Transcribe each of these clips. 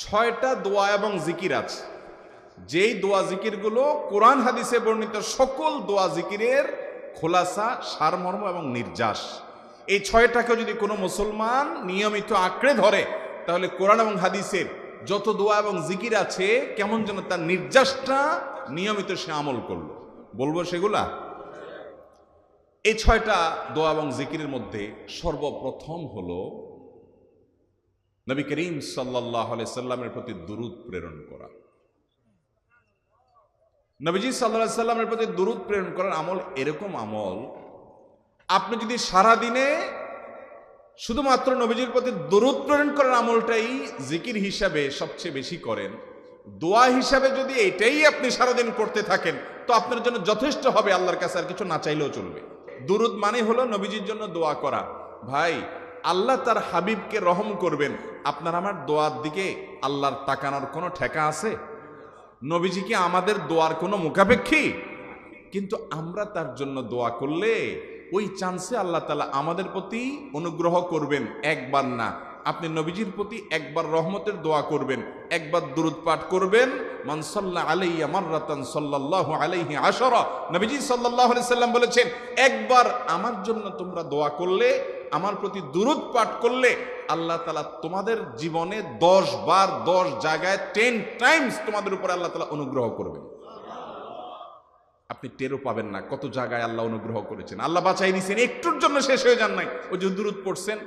6টা দোয়া এবং জিকির আছে, যেই দোয়া জিকিরগুলো কোরআন হাদিসে বর্ণিত সকল দোয়া জিকিরের খোলাসা, সারমর্ম এবং নির্যাস। এই 6টাকে যদি কোনো মুসলমান নিয়মিত আঁকড়ে ধরে, তাহলে কোরআন এবং হাদিসের যত দোয়া এবং জিকির আছে কেমন যেন তার নির্যাসটা নিয়মিত সে আমল করলো। বলবো সেগুলা। এই 6টা দোয়া এবং জিকিরের মধ্যে সর্বপ্রথম হলো নবী করিম সাল্লাল্লাহু আলাইহি সাল্লামের প্রতি দুরূদ প্রেরণ করা। নবীজি সাল্লাল্লাহু আলাইহি সাল্লামের প্রতি দুরূদ প্রেরণ করার আমল এরকম আমল, আপনি যদি সারা দিনে শুধুমাত্র নবীজির প্রতি দুরূদ প্রেরণ করার আমলটাই জিকির হিসাবে সবচেয়ে বেশি করেন, দোয়া হিসাবে যদি এটাই আপনি সারাদিন করতে থাকেন, তো আপনার জন্য যথেষ্ট হবে, আল্লাহর কাছে আর কিছু না চাইলেও চলবে। দুরূদ মানে হলো নবীজির জন্য দোয়া করা। ভাই, আল্লাহ তার হাবিবকে রহম করবেন, আপনার আমার দোয়ার দিকে আল্লাহর তাকানোর কোনো ঠেকা আছে? নবীজি কি আমাদের দোয়ার কোনো মুখাপেক্ষী? কিন্তু আমরা তার জন্য দোয়া করলে ওই চান্সে আল্লাহ তাআলা আমাদের প্রতি অনুগ্রহ করবেন। একবার না, আপনি নবীজির প্রতি একবার রহমতের দোয়া করবেন, একবার দুরূদ পাঠ করবেন। মান সাল্লা আলাইয়া মাররাতান সাল্লাল্লাহু আলাইহি আশারা, নবীজি সাল্লাল্লাহু আলাইহি সাল্লাম বলেছেন, একবার আমার জন্য তোমরা দোয়া করলে, আমার প্রতি দুরূদ পাঠ করলে, আল্লাহ তাআলা তোমাদের জীবনে 10 বার 10 জায়গায় 10 টাইমস তোমাদের উপরে আল্লাহ তাআলা অনুগ্রহ করবেন। আপনি টেরও পাবেন না কত জায়গায় আল্লাহ অনুগ্রহ করেছেন। আল্লাহ বাঁচাই দিয়েছেন, একটুর জন্য শেষ হয়ে যান নাই। ওই যে দুরূদ পড়ছেন,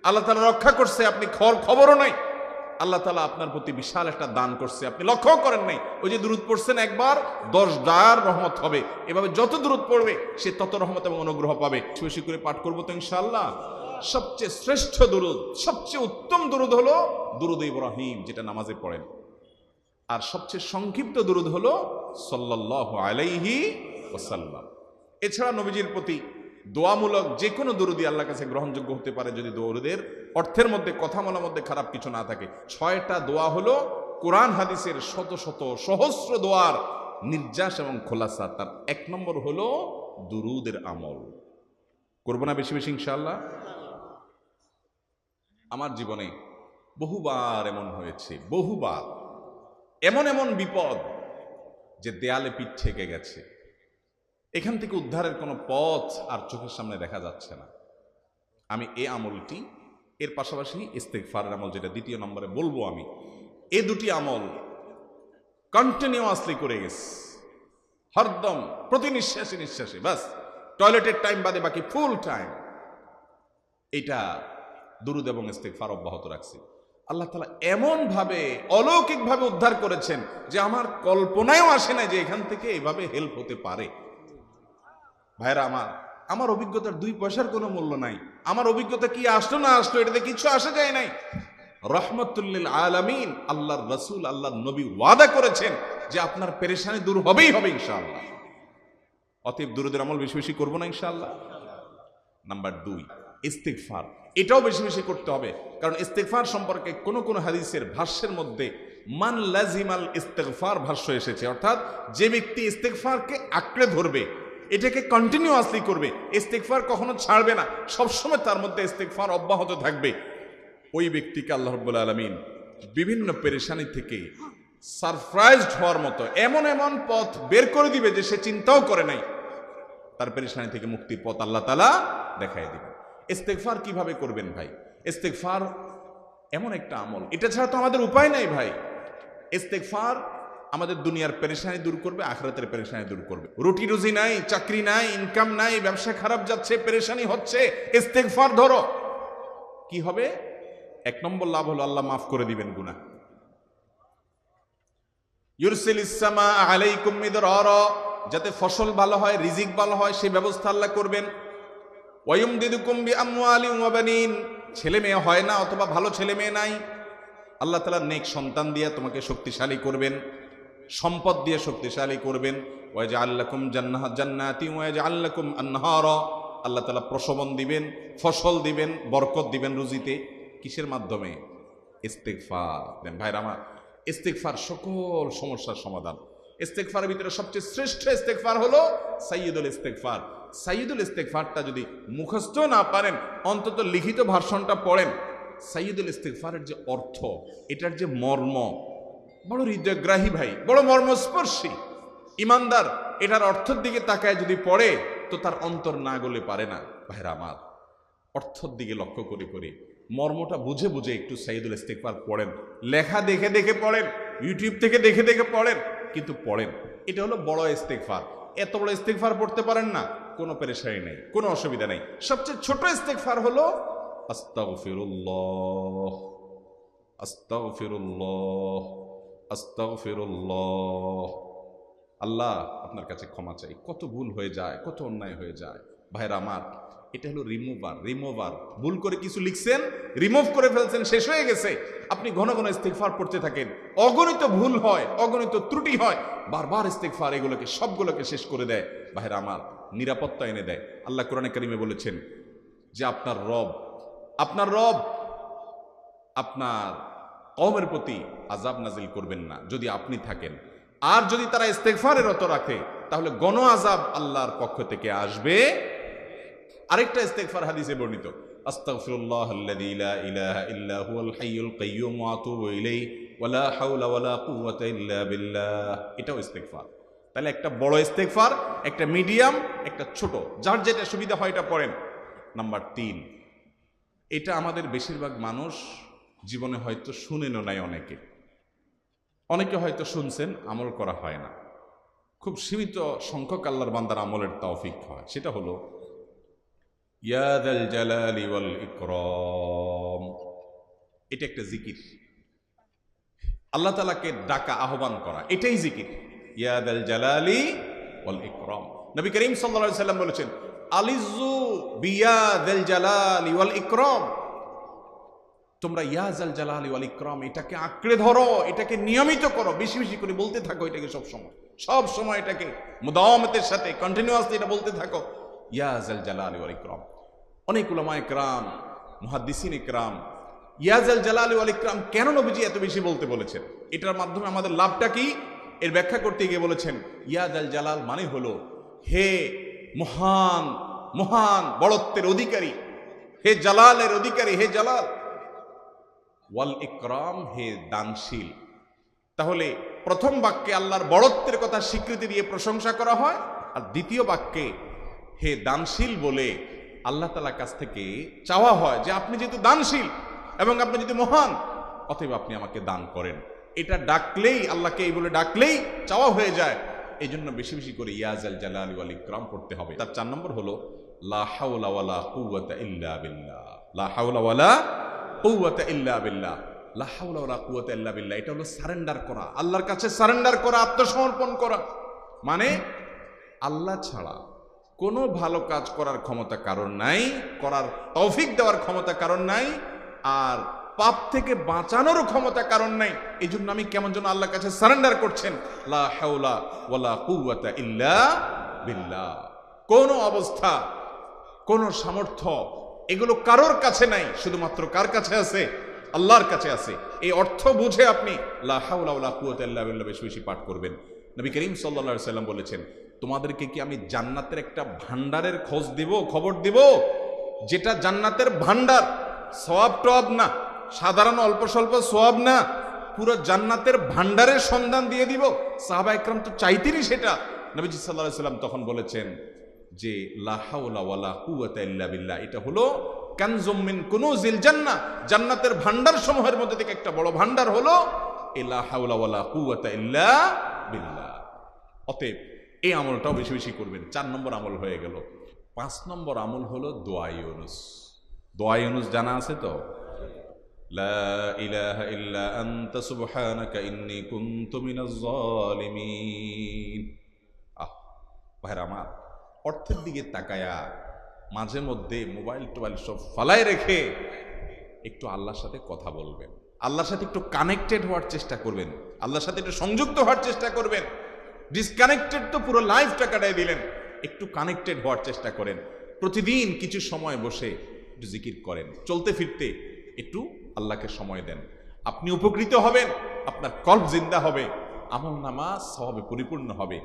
আল্লাহ তাআলা রক্ষা করছে, আপনি খবরও নাই। আল্লাহ তাআলা আপনার প্রতি বিশাল একটা দান করছে, আপনি লক্ষ্য করেন নাই। ওই যে দুরূদ পড়ছেন একবার, 10 বার রহমত হবে। এভাবে যত দুরূদ পড়বে সে তত রহমত এবং অনুগ্রহ পাবে। বেশি করে পাঠ করবো তো ইনশাআল্লাহ। সবচেয়ে শ্রেষ্ঠ দুরূদ, সবচেয়ে উত্তম দুরূদ হলো দুরূদ ইব্রাহিম, যেটা নামাজে পড়েন। আর সবচেয়ে সংক্ষিপ্ত দুরূদ হলো সাল্লাল্লাহু আলাইহি ওয়াসাল্লাম। এছাড়া নবীজির প্রতি দোয়ামূলক যে কোনো দুরূদই আল্লাহর কাছে গ্রহণযোগ্য হতে পারে, যদি দুরূদের অর্থের মধ্যে, কথা বলার মধ্যে খারাপ কিছু না থাকে। 6টা দোয়া হলো কোরআন হাদিসের শত শত সহস্র দোয়ার নির্যাস এবং খোলাসা। তার 1 নম্বর হলো দুরূদের আমল। করবো না বেশি বেশি ইনশাআল্লাহ? আমার জীবনে বহুবার এমন হয়েছে, বহুবার এমন এমন বিপদ যে দেয়ালে পিঠ ঠেকে গেছে, এখান থেকে উদ্ধারের কোনো পথ আর চোখের সামনে দেখা যাচ্ছে না। আমি এই আমলটি, এর পাশাপাশি ইস্তেগফারের আমল, যেটা 2 নম্বরে বলবো আমি, এই 2টি আমল কন্টিনিউয়াসলি করে গেছি, হরদম প্রতি নিঃশ্বাসে নিঃশ্বাসে, বাস টয়লেটের টাইম বাদে বাকি ফুল টাইম এটা দুরূদ এবং ইস্তেগফার অব্যাহত রাখছি। আল্লাহ তাআলা এমন ভাবে অলৌকিক ভাবে উদ্ধার করেছেন যে আমার কল্পনায়ও আসে না যে এখান থেকে এভাবে হেল্প হতে পারে। ভাইরা আমার অভিজ্ঞতার 2 পয়সার কোনো মূল্য নাই। আমার অভিজ্ঞতা কি আসলো না আসলো এটাতে কিছু আসা যায় নাই। রহমাতুল লিল আলামিন আল্লাহর রাসূল, আল্লাহর নবী ওয়াদা করেছেন যে আপনার পেরেশানি দূর হবেই হবে ইনশাআল্লাহ। অতএব দুরূদের আমল বেশি বেশি করবো না ইনশাআল্লাহ। নাম্বার 2, ইস্তেগফার। এটাও বেশি বেশি করতে হবে, কারণ ইস্তেগফার সম্পর্কে কোন কোন হাদিসের ভাষ্যের মধ্যে মান লাজিমাল ইস্তেগফার ভাষ্য এসেছে, অর্থাৎ যে ব্যক্তি ইস্তেগফারকে আঁকড়ে ধরবে, এটাকে কন্টিনিউয়াসলি করবে, ইস্তেগফার কখনো ছাড়বে না, সবসময় তার মধ্যে ইস্তেগফার অব্যাহত থাকবে, ওই ব্যক্তিকে আল্লাহ রাব্বুল আলামিন বিভিন্ন পেরেশানি থেকে সারপ্রাইজড হওয়ার মতো এমন এমন পথ বের করে দিবে যে সে চিন্তাও করে নাই। তার পেরেশানি থেকে মুক্তির পথ আল্লাহ তাআলা দেখায় দিবেন। ইস্তেগফার কিভাবে করবেন ভাই? ইস্তেগফার এমন একটা আমল, এটা ছাড়া তো আমাদের উপায় নাই ভাই। ইস্তেগফার আমাদের দুনিয়ার পেরেশানি দূর করবে, আখিরাতের পেরেশানি দূর করবে। রুটি রুজি নাই, চাকরি নাই, ইনকাম নাই, ব্যবসা খারাপ যাচ্ছে, পেরেশানি হচ্ছে, ইস্তেগফার ধরো, কি হবে? 1 নম্বর লাভ হলো আল্লাহ মাফ করে দিবেন গুনাহ। ইউরসিলিস সামা আলাইকুম মিদরারা, যাতে ফসল ভালো হয়, রিজিক ভালো হয়, সেই ব্যবস্থা আল্লাহ করবেন। ওয়ায়ুমদিদুকুম বিআমওয়ালিন ওয়া বানিন, ছেলে মেয়ে হয় না অথবা ভালো ছেলে মেয়ে নাই, আল্লাহ তাআলা নেক সন্তান দিয়ে তোমাকে শক্তিশালী করবেন, সম্পদ দিয়ে শক্তিশালী করবেন। ওয়াজআল লাকুম জান্নাতি ওয়াজআল লাকুম আনহারা, আল্লাহ তাআলা প্রসবন দিবেন, ফসল দিবেন, বরকত দিবেন রুজিতে। কিসের মাধ্যমে? ইস্তেগফার দেন। ভাইরা আমার, ইস্তেগফার সকল সমস্যার সমাধান। ইস্তেগফারের ভিতরে সবচেয়ে শ্রেষ্ঠ ইস্তেগফার হলো সাইয়্যিদুল ইস্তেগফার। সাইয়্যিদুল ইস্তেগফারটা যদি মুখস্থ না পারেন, অন্তত লিখিত ভার্সনটা পড়েন। সাইয়্যিদুল ইস্তিগফারের যে অর্থ, এটার যে মর্ম বড় হৃদয়গ্রাহী ভাই, বড় মর্মস্পর্শী। ইমানদার এটার অর্থের দিকে তাকায় যদি পড়ে তো তার অন্তর না গলে পারে না। ভাইরা আমার, অর্থের দিকে লক্ষ্য করে করে মর্মটা বুঝে বুঝে একটু সাইয়্যিদুল ইস্তিগফার পড়েন। লেখা দেখে দেখে পড়েন, ইউটিউব থেকে দেখে দেখে পড়েন, কিন্তু পড়েন। এটা হলো বড় ইস্তিগফার। এত বড় ইস্তিগফার পড়তে পারেন না, কোনো পেরেশানি নেই, কোনো অসুবিধা নেই। সবচেয়ে ছোট ইস্তিগফার হলো আস্তাগফিরুল্লাহ, আস্তাগফিরুল্লাহ, আস্তাগফিরুল্লাহ। আল্লাহ আপনার কাছে ক্ষমা চাই, কত ভুল হয়ে যায়, কত অন্যায় হয়ে যায়। ভাইরা আমার, এটা হলো রিমুভার। ভুল করে কিছু লিখছেন, রিমুভ করে ফেলছেন, শেষ হয়ে গেছে। আপনি ঘন ঘন ইস্তিগফার পড়তে থাকেন, অগণিত ভুল হয়, অগণিত ত্রুটি হয়, বারবার ইস্তিগফার এগুলোকে সবগুলোকে শেষ করে দেয়। ভাইরা আমার, নিরাপত্তা এনে দেয়। আল্লাহ কোরআনে কারিমে বলেছেন যে আপনার রব আপনার কওমের প্রতি আযাব নাজিল করবেন না যদি আপনি থাকেন। আর যদি তারা ইস্তিগফারে রত রাখে তাহলে গণ আযাব আল্লাহর পক্ষ থেকে আসবে। আরেকটা ইস্তিগফার হাদিসে বর্ণিত, আস্তাগফিরুল্লাহাল্লাযী লা ইলাহা ইল্লা হুয়াল হাইয়ুল কাইয়্যুম ওয়া আতুবু ইলাইহি ওয়া লা হাওলা ওয়া লা কুওয়াতা ইল্লা বিল্লাহ। এটাও ইস্তিগফার। তাহলে একটা বড় ইস্তিগফার, একটা মিডিয়াম, একটা ছোট, যার যেটা সুবিধা হয় এটা পড়েন। নাম্বার 3, এটা আমাদের বেশিরভাগ মানুষ জীবনে হয়তো শুনেনও নাই, অনেকে হয়তো শুনছেন, আমল করা হয় না। খুব সীমিত সংখ্যক আল্লাহর বান্দার আমলের তৌফিক হয়। সেটা হলো ইয়া যাল জালালি ওয়াল ইকরাম। এটা একটা জিকির, আল্লাহ তাআলাকে ডাকা, আহ্বান করা, এটাই জিকির। ইয়া যাল জালালি ওয়াল ইকরাম। নবী করিম সাল্লাল্লাহু আলাইহি সাল্লাম বলেছেন, আলিযু বিয়া যাল জালালি ওয়াল ইকরাম। তোমরা ইয়া যাল জালালি ওয়াল ইকরাম এটাকে আঁকড়ে ধরো, এটাকে নিয়মিত করো, বেশি বেশি করে বলতে থাকো এটাকে সব সময় এটাকে মুদাওয়ামাতের সাথে কন্টিনিউয়াসলি এটা বলতে থাকো, ইয়া যাল জালালি ওয়াল ইকরাম। অনেক উলামায়ে কেরাম, মুহাদ্দিসিন ইকরাম ইয়া যাল জালালি ওয়াল ইকরাম কেন নবীজি এত বেশি বলতে বলেছেন, এটার মাধ্যমে আমাদের লাভটা কি, এর ব্যাখ্যা করতে গিয়ে বলেছেন ইয়া যাল জালাল মানে হলো হে মহান মহান বড়ত্বের অধিকারী, হে জালালের অধিকারী, হে জালাল। ওয়াল ইকরাম, হে দানশীল। তাহলে প্রথম বাক্যে আল্লাহর বড়ত্বের কথা স্বীকৃতি দিয়ে প্রশংসা করা হয়, আর দ্বিতীয় বাক্যে হে দানশীল বলে আল্লাহ তাআলার কাছ থেকে চাওয়া হয় যে আপনি যেহেতু দানশীল এবং আপনি যদি মহান, অতএব আপনি আমাকে দান করেন। এটা ডাকলেই, আল্লাহকে এই বলে ডাকলেই চাওয়া হয়ে যায়। এই জন্য বেশি বেশি করে ইয়া যাল জালালি ওয়াল ইকরাম পড়তে হবে। তার 4 নম্বর হলো লা হাওলা ওয়ালা কুওয়াতা ইল্লা বিল্লাহ। লা হাওলা ওয়ালা কুওয়াতা ইল্লা বিল্লাহ। লা হাওলা ওয়ালা কুওয়াতা ইল্লা বিল্লাহ, এটা হলো সারেন্ডার করা, আল্লাহর কাছে সারেন্ডার করা, আত্মসমর্পণ করা। মানে আল্লাহ ছাড়া কোনো ভালো কাজ করার ক্ষমতা কারণ নাই, করার তৌফিক দেওয়ার ক্ষমতা কারণ নাই, আর পাপ থেকে বাঁচানোরও ক্ষমতা কারণ নাই। এই জন্য আমি কেমন যেন আল্লাহর কাছে সারেন্ডার করছেন। লা হাওলা ওয়ালা কুওয়াতা ইল্লা বিল্লাহ। কোন অবস্থা, কোন সামর্থ্য, এগুলো কারোর কাছে নাই, শুধুমাত্র কার কাছে আছে? আল্লাহর কাছে আছে। এই অর্থ বুঝে আপনি লা হাওলা ওয়ালা কুওয়াতা ইল্লা বিল্লাহ বেশি বেশি পাঠ করবেন। নবী করিম সাল্লাল্লাহু আলাইহি সাল্লাম বলেছেন, তোমাদেরকে কি আমি জান্নাতের একটা ভান্ডারের খবর দিব, যেটা জান্নাতের ভান্ডার, সওয়াব টওয়াব না, সাধারণ অল্প স্বল্প সওয়াব না, পুরো জান্নাতের ভান্ডারের সন্ধান দিয়ে দিব। সাহাবা ইকরাম তো চাইতেনই সেটা। নবীজি সাল্লাল্লাহু আলাইহি সাল্লাম তখন বলেছেন যে লা হাওলা ওয়ালা কুওয়াতা ইল্লা বিল্লাহ, এটা হলো কানজুম মিন কুনুজিল জান্নাহ, জান্নাতের ভান্ডার সমূহের মধ্যে থেকে একটা বড় ভান্ডার হলো লা হাওলা ওয়ালা কুওয়াতা ইল্লা বিল্লাহ। অতএব এই আমলটাও বেশি বেশি করবেন। 4 নম্বর আমল হয়ে গেল। 5 নম্বর আমল হলো দোয়া ইউনুস। দোয়া ইউনুস জানা আছে তো? লা ইলাহা ইল্লা আনতা সুবহানাকা ইন্নী কুনতু মিনাজ জালিমিন। ভাইরা আমার, অর্থের দিকে তাকায়া মাঝে মধ্যে মোবাইল টোবাইল সব ফালায় রেখে একটু আল্লাহর সাথে কথা বলবেন, আল্লাহর সাথে একটু কানেক্টেড হওয়ার চেষ্টা করবেন, আল্লাহর সাথে একটু সংযুক্ত হওয়ার চেষ্টা করবেন। ডিসকানেক্টেড তো পুরো লাইফটা কাটাই দিলেন, একটু কানেক্টেড হওয়ার চেষ্টা করেন। প্রতিদিন কিছু সময় বসে একটু জিকির করেন, চলতে ফিরতে একটু আল্লাহকে সময় দেন। আপনি উপকৃত হবেন, আপনার কলব জিন্দা হবে, আমল নামা সওয়াবে পরিপূর্ণ হবে।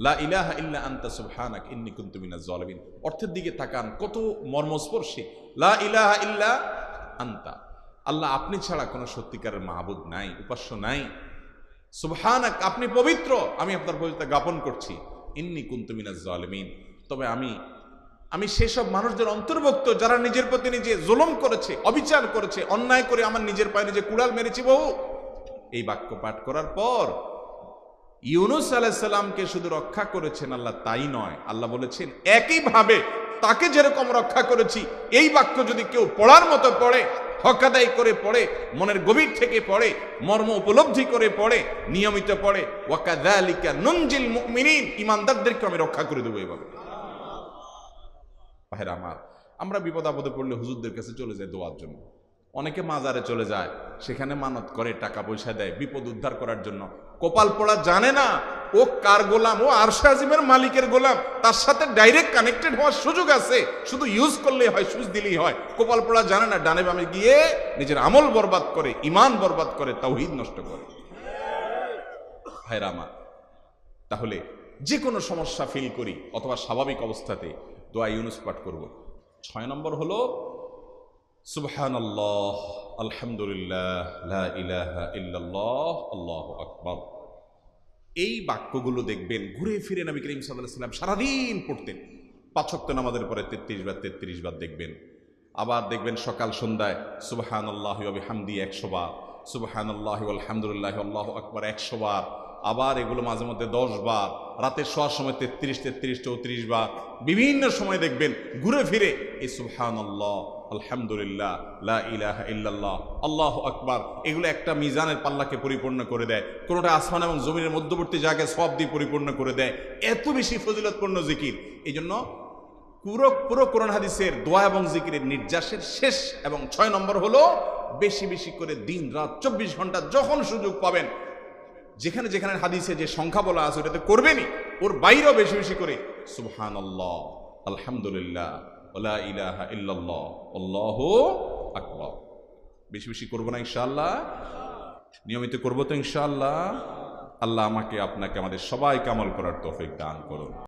লা ইলাহা ইল্লা আনতা সুবহানাক ইন্নী কুনতু মিনাজ জালিমিন। অর্থের দিকে তাকান, কত মর্মস্পর্শী। লা ইলাহা ইল্লা আনতা, আল্লাহ আপনি ছাড়া কোনো সত্যিকারের মাহবুদ নাই, উপাস্য নাই। সুবহানাক, আপনি পবিত্র, আমি আপনার পবিত্রতা জ্ঞাপন করছি। ইন্নী কুনতু মিনাজ জালিমিন, তবে আমি সেসব মানুষদের অন্তর্ভুক্ত যারা নিজের প্রতি নিজে জুলুম করেছে, অবিচার করেছে, অন্যায় করে আমার নিজের পায়ে নিজে কুড়াল মেরেছি বহু। এই বাক্য পাঠ করার পর ইউনূস আলাইহিস সালামকে শুধু রক্ষা করেছেন আল্লাহ তাই নয়, আল্লাহ বলেছেন একইভাবে তাকে যেরকম রক্ষা করেছি, এই বাক্য যদি কেউ পড়ার মতো পড়ে, হক আদায় করে পড়ে, মনের গভীর থেকে পড়ে, মর্ম উপলব্ধি করে পড়ে, নিয়মিত পড়ে, ওয়া কাযালিকা নুনজিল মুমিনিন, ঈমানদারদেরকে আমি রক্ষা করে দেব এভাবে। ভাইরা আমার, আমরা বিপদ আপদে পড়লে হুজুরদের কাছে চলে যাই দোয়ার জন্য। অনেকে মাজারে চলে যায়, সেখানে মানত করে, টাকা পয়সা দেয় বিপদ উদ্ধার করার জন্য। কপাল পড়া জানে না ও কার গোলাম, ও আরশে আজিমের মালিকের গোলাম, তার সাথে ডাইরেক্ট কানেক্টেড হওয়ার সুযোগ আছে, শুধু ইউজ করলেই হয়, সুজ দিলেই হয়। কপাল পড়া জানে না, ডানে বামে গিয়ে নিজের আমল বরবাদ করে, ইমান বরবাদ করে, তাওহীদ নষ্ট করে। ভাইরা আমার, তাহলে যে কোনো সমস্যা ফিল করি অথবা স্বাভাবিক অবস্থাতে দোয়া ইউনূস পাঠ করব। 6 নম্বর হলো সুবহানাল্লাহ, আলহামদুলিল্লাহ, লা ইলাহা ইল্লাল্লাহ, আল্লাহু আকবার। এই বাক্যগুলো দেখবেন ঘুরে ফিরে নবী করিম সাল্লাল্লাহু আলাইহি ওয়াসাল্লাম সারাদিন পড়তেন। 5 ওয়াক্ত নামাজের পরে 33 বার দেখবেন। আবার দেখবেন সকাল সন্ধ্যায় সুবহানাল্লাহি ওয়া বিহামদিহি 100 বার, সুবহানাল্লাহি ওয়াল হামদুলিল্লাহি আল্লাহু আকবার 100 বার। আবার এগুলো মাঝে মধ্যে 10 বার, রাতে শোয়ার সময় 33, 34 বার। বিভিন্ন সময় দেখবেন ঘুরে ফিরে এই সুবহানাল্লাহ, আলহামদুলিল্লাহ, লা ইলাহা ইল্লাল্লাহ, আল্লাহু আকবার, এগুলো একটা মিজানের পাল্লাকে পরিপূর্ণ করে দেয়। কোনোটা আসমান এবং জমিনের মধ্যবর্তী জায়গায় সওয়াব দিয়ে পরিপূর্ণ করে দেয়। এত বেশি ফজিলতপূর্ণ জিকির। এই জন্য পুরো কোরআন হাদিসের দোয়া এবং জিকিরের নির্যাসের শেষ এবং 6 নম্বর হলো বেশি বেশি করে দিন রাত 24 ঘন্টা যখন সুযোগ পাবেন, যেখানে যেখানে হাদিসে যে সংখ্যা বলা আছে ওটাতে করবেনই, ওর বাইরেও বেশি বেশি করে সুবহানাল্লাহ, আলহামদুলিল্লাহ, লা ইলাহা ইল্লাল্লাহ, আল্লাহু আকবার। বেশি বেশি করবো না ইনশাআল্লাহ? নিয়মিত করবো তো ইনশাআল্লাহ? আল্লাহ আমাকে আপনাকে আমাদের সবাইকে আমল করার তৌফিক দান করুন।